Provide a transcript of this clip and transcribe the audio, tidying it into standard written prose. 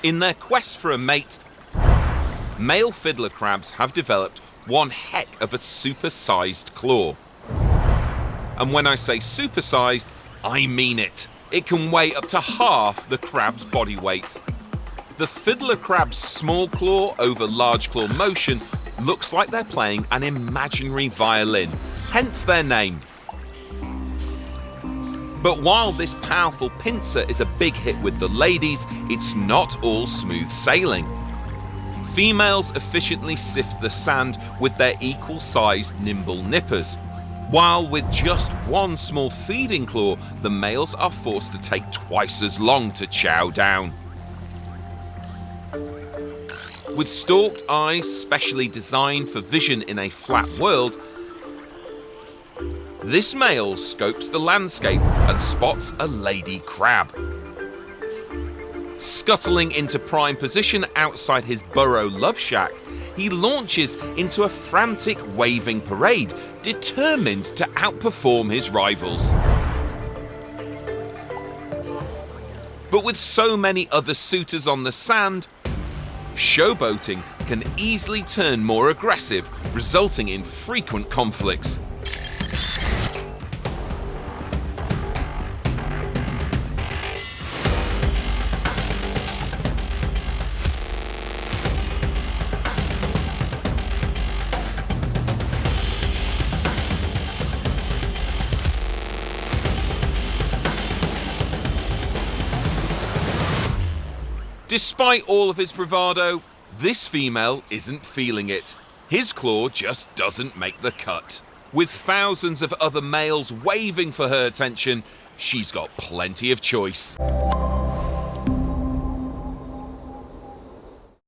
In their quest for a mate, male fiddler crabs have developed one heck of a supersized claw. And when I say supersized, I mean it. It can weigh up to half the crab's body weight. The fiddler crab's small claw over large claw motion looks like they're playing an imaginary violin, hence their name. But while this powerful pincer is a big hit with the ladies, it's not all smooth sailing. Females efficiently sift the sand with their equal-sized nimble nippers, while with just one small feeding claw, the males are forced to take twice as long to chow down. With stalked eyes specially designed for vision in a flat world, this male scopes the landscape and spots a lady crab. Scuttling into prime position outside his burrow love shack, he launches into a frantic waving parade, determined to outperform his rivals. But with so many other suitors on the sand, showboating can easily turn more aggressive, resulting in frequent conflicts. Despite all of his bravado, this female isn't feeling it. His claw just doesn't make the cut. With thousands of other males waving for her attention, she's got plenty of choice.